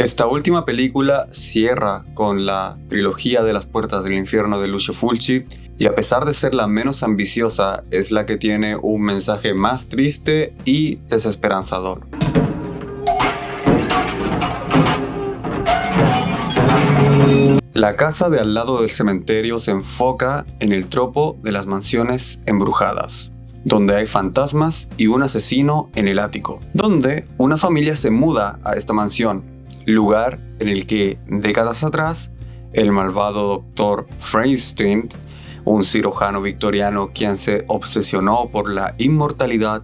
Esta última película cierra con la trilogía de las puertas del infierno de Lucio Fulci y a pesar de ser la menos ambiciosa, es la que tiene un mensaje más triste y desesperanzador. La casa de al lado del cementerio se enfoca en el tropo de las mansiones embrujadas, donde hay fantasmas y un asesino en el ático, donde una familia se muda a esta mansión, lugar en el que décadas atrás el malvado Dr. Frankenstein, un cirujano victoriano quien se obsesionó por la inmortalidad,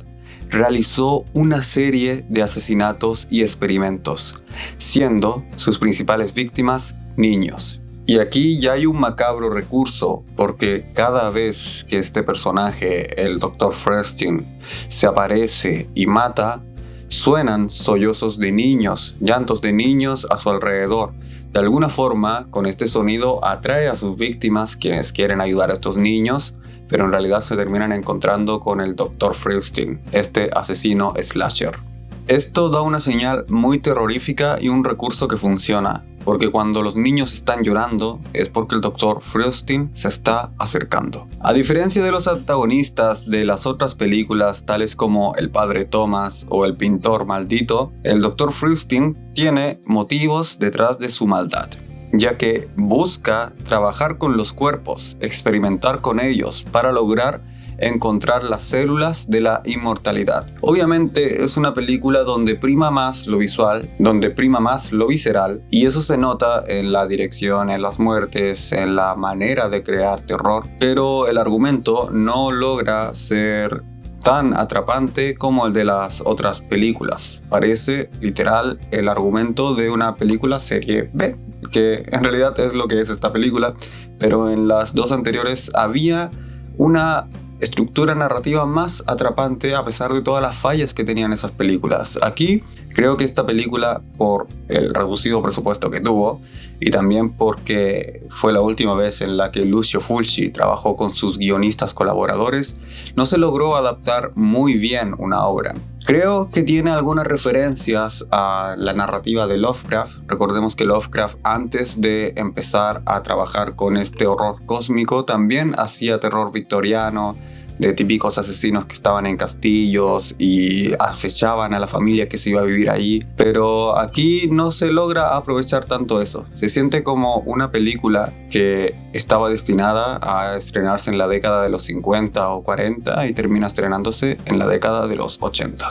realizó una serie de asesinatos y experimentos, siendo sus principales víctimas niños. Y aquí ya hay un macabro recurso, porque cada vez que este personaje, el Dr. Frankenstein, se aparece y mata, suenan sollozos de niños, llantos de niños a su alrededor. De alguna forma, con este sonido atrae a sus víctimas, quienes quieren ayudar a estos niños, pero en realidad se terminan encontrando con el Dr. Frankenstein, este asesino slasher. Esto da una señal muy terrorífica y un recurso que funciona, porque cuando los niños están llorando es porque el Dr. Frankenstein se está acercando. A diferencia de los antagonistas de las otras películas, tales como El Padre Thomas o El Pintor Maldito, el Dr. Frankenstein tiene motivos detrás de su maldad, ya que busca trabajar con los cuerpos, experimentar con ellos para lograr encontrar las células de la inmortalidad. Obviamente es una película donde prima más lo visual, donde prima más lo visceral, y eso se nota en la dirección, en las muertes, en la manera de crear terror, pero el argumento no logra ser tan atrapante como el de las otras películas. Parece literal el argumento de una película serie B, que en realidad es lo que es esta película, pero en las dos anteriores había una estructura narrativa más atrapante a pesar de todas las fallas que tenían esas películas. Aquí creo que esta película, por el reducido presupuesto que tuvo y también porque fue la última vez en la que Lucio Fulci trabajó con sus guionistas colaboradores, no se logró adaptar muy bien una obra. Creo que tiene algunas referencias a la narrativa de Lovecraft. Recordemos que Lovecraft, antes de empezar a trabajar con este horror cósmico, también hacía terror victoriano, de típicos asesinos que estaban en castillos y acechaban a la familia que se iba a vivir ahí. Pero aquí no se logra aprovechar tanto eso. Se siente como una película que estaba destinada a estrenarse en la década de los 50 o 40 y termina estrenándose en la década de los 80.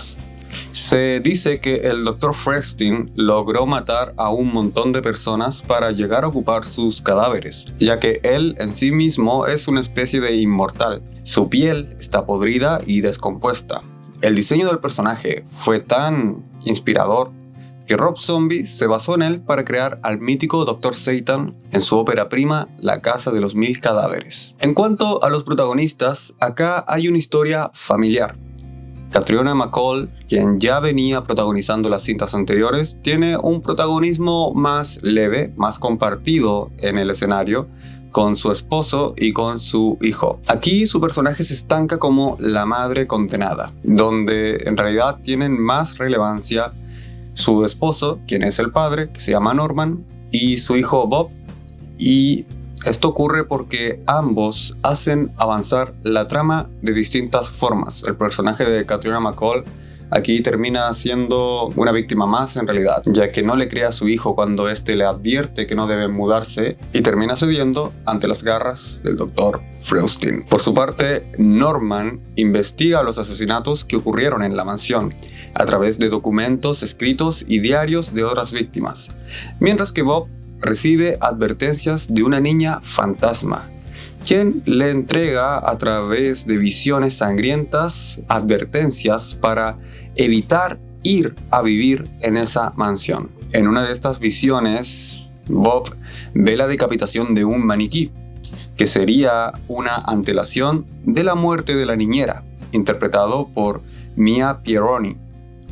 Se dice que el Dr. Frankenstein logró matar a un montón de personas para llegar a ocupar sus cadáveres, ya que él en sí mismo es una especie de inmortal. Su piel está podrida y descompuesta. El diseño del personaje fue tan inspirador que Rob Zombie se basó en él para crear al mítico Dr. Satan en su ópera prima La Casa de los Mil Cadáveres. En cuanto a los protagonistas, acá hay una historia familiar. Catriona MacColl, quien ya venía protagonizando las cintas anteriores, tiene un protagonismo más leve, más compartido en el escenario, con su esposo y con su hijo. Aquí su personaje se estanca como la madre condenada, donde en realidad tienen más relevancia su esposo, quien es el padre, que se llama Norman, y su hijo Bob, y esto ocurre porque ambos hacen avanzar la trama de distintas formas. El personaje de Catriona MacColl aquí termina siendo una víctima más en realidad, ya que no le cree a su hijo cuando éste le advierte que no debe mudarse y termina cediendo ante las garras del Dr. Frankenstein. Por su parte, Norman investiga los asesinatos que ocurrieron en la mansión a través de documentos escritos y diarios de otras víctimas, mientras que Bob recibe advertencias de una niña fantasma, quien le entrega a través de visiones sangrientas advertencias para evitar ir a vivir en esa mansión. En una de estas visiones, Bob ve la decapitación de un maniquí, que sería una antelación de la muerte de la niñera, interpretado por Mia Pieroni,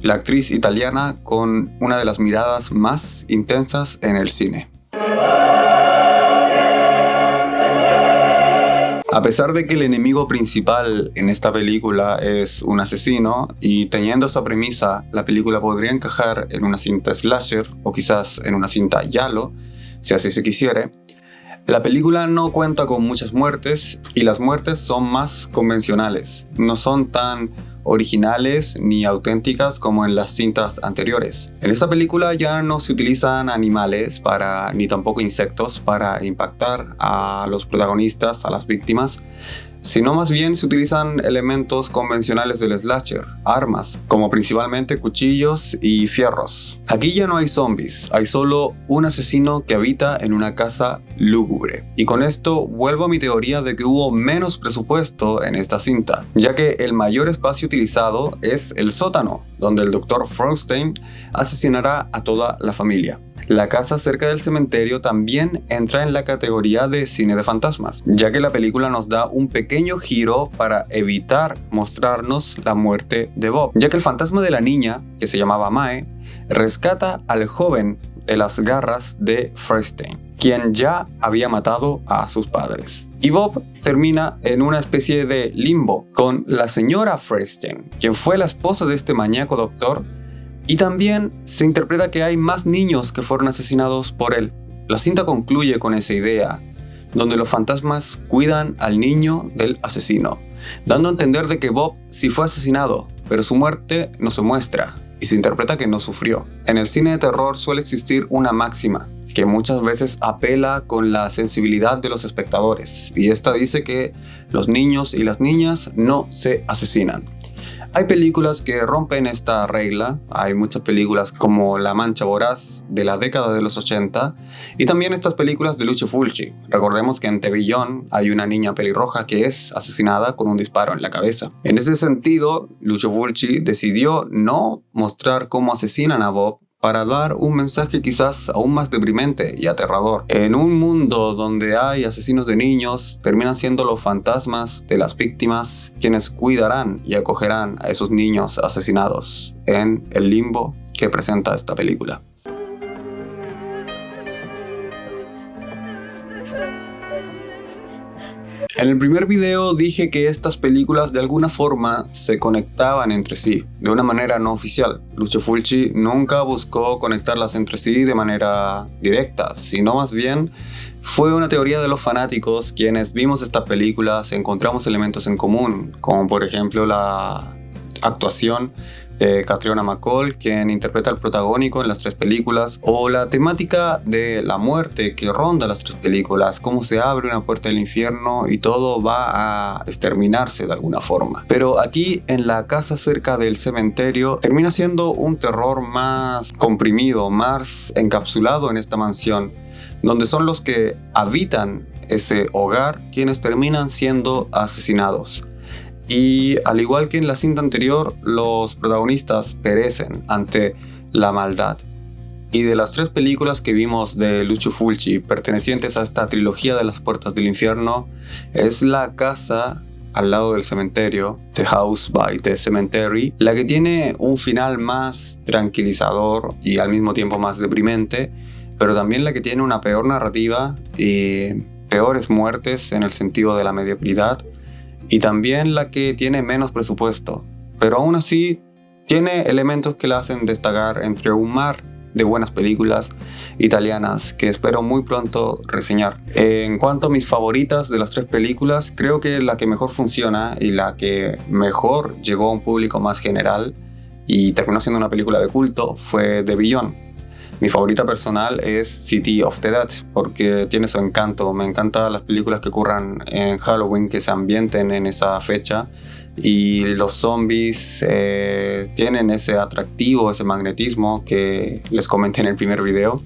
la actriz italiana con una de las miradas más intensas en el cine. A pesar de que el enemigo principal en esta película es un asesino, y teniendo esa premisa, la película podría encajar en una cinta slasher o quizás en una cinta giallo, si así se quisiere, la película no cuenta con muchas muertes y las muertes son más convencionales, no son tan originales ni auténticas como en las cintas anteriores. En esta película ya no se utilizan animales ni tampoco insectos para impactar a los protagonistas, a las víctimas, sino más bien se utilizan elementos convencionales del slasher, armas, como principalmente cuchillos y fierros. Aquí ya no hay zombies, hay solo un asesino que habita en una casa lúgubre. Y con esto vuelvo a mi teoría de que hubo menos presupuesto en esta cinta, ya que el mayor espacio utilizado es el sótano, donde el Dr. Frankenstein asesinará a toda la familia. La casa cerca del cementerio también entra en la categoría de cine de fantasmas, ya que la película nos da un pequeño giro para evitar mostrarnos la muerte de Bob, ya que el fantasma de la niña, que se llamaba Mae, rescata al joven de las garras de Frankenstein, quien ya había matado a sus padres. Y Bob termina en una especie de limbo con la señora Frankenstein, quien fue la esposa de este maníaco doctor. Y también se interpreta que hay más niños que fueron asesinados por él. La cinta concluye con esa idea, donde los fantasmas cuidan al niño del asesino, dando a entender de que Bob sí fue asesinado, pero su muerte no se muestra y se interpreta que no sufrió. En el cine de terror suele existir una máxima que muchas veces apela con la sensibilidad de los espectadores, y esta dice que los niños y las niñas no se asesinan. Hay películas que rompen esta regla, hay muchas películas como La Mancha Voraz de la década de los 80 y también estas películas de Lucio Fulci. Recordemos que en The Beyond hay una niña pelirroja que es asesinada con un disparo en la cabeza. En ese sentido, Lucio Fulci decidió no mostrar cómo asesinan a Bob para dar un mensaje quizás aún más deprimente y aterrador. En un mundo donde hay asesinos de niños, terminan siendo los fantasmas de las víctimas quienes cuidarán y acogerán a esos niños asesinados en el limbo que presenta esta película. En el primer video dije que estas películas de alguna forma se conectaban entre sí, de una manera no oficial. Lucio Fulci nunca buscó conectarlas entre sí de manera directa, sino más bien fue una teoría de los fanáticos quienes vimos estas películas, encontramos elementos en común, como por ejemplo la actuación de Catriona MacColl, quien interpreta al protagónico en las tres películas, o la temática de la muerte que ronda las tres películas, cómo se abre una puerta del infierno y todo va a exterminarse de alguna forma. Pero aquí en la casa cerca del cementerio termina siendo un terror más comprimido, más encapsulado en esta mansión, donde son los que habitan ese hogar quienes terminan siendo asesinados. Y al igual que en la cinta anterior, los protagonistas perecen ante la maldad. Y de las tres películas que vimos de Lucio Fulci pertenecientes a esta trilogía de las puertas del infierno, es la casa al lado del cementerio, The House by the Cemetery, la que tiene un final más tranquilizador y al mismo tiempo más deprimente, pero también la que tiene una peor narrativa y peores muertes en el sentido de la mediocridad, y también la que tiene menos presupuesto, pero aún así tiene elementos que la hacen destacar entre un mar de buenas películas italianas que espero muy pronto reseñar. En cuanto a mis favoritas de las tres películas, creo que la que mejor funciona y la que mejor llegó a un público más general y terminó siendo una película de culto fue The Beyond. Mi favorita personal es City of the Dead porque tiene su encanto. Me encantan las películas que ocurran en Halloween, que se ambienten en esa fecha, y los zombies tienen ese atractivo, ese magnetismo que les comenté en el primer video.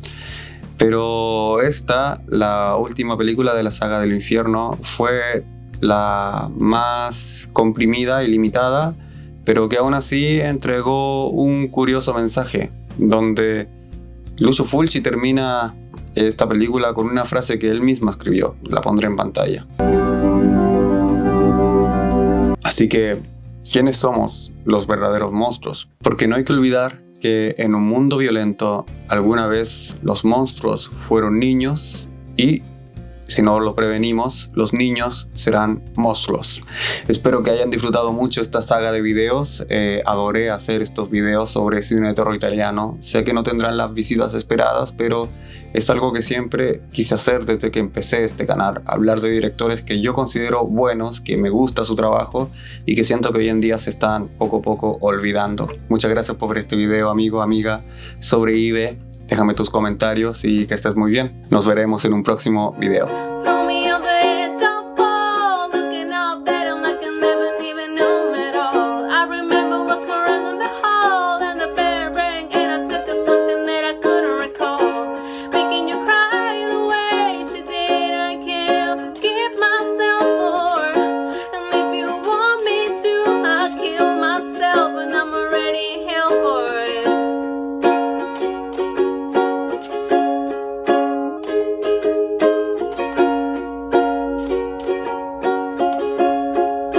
Pero esta, la última película de la saga del infierno, fue la más comprimida y limitada, pero que aún así entregó un curioso mensaje, donde Lucio Fulci termina esta película con una frase que él mismo escribió. La pondré en pantalla. Así que, ¿quiénes somos los verdaderos monstruos? Porque no hay que olvidar que en un mundo violento alguna vez los monstruos fueron niños y si no lo prevenimos, los niños serán monstruos. Espero que hayan disfrutado mucho esta saga de videos. Adoré hacer estos videos sobre cine de terror italiano. Sé que no tendrán las visitas esperadas, pero es algo que siempre quise hacer desde que empecé este canal. Hablar de directores que yo considero buenos, que me gusta su trabajo y que siento que hoy en día se están poco a poco olvidando. Muchas gracias por ver este video, amigo, amiga. Sobrevive. Déjame tus comentarios y que estés muy bien. Nos veremos en un próximo video.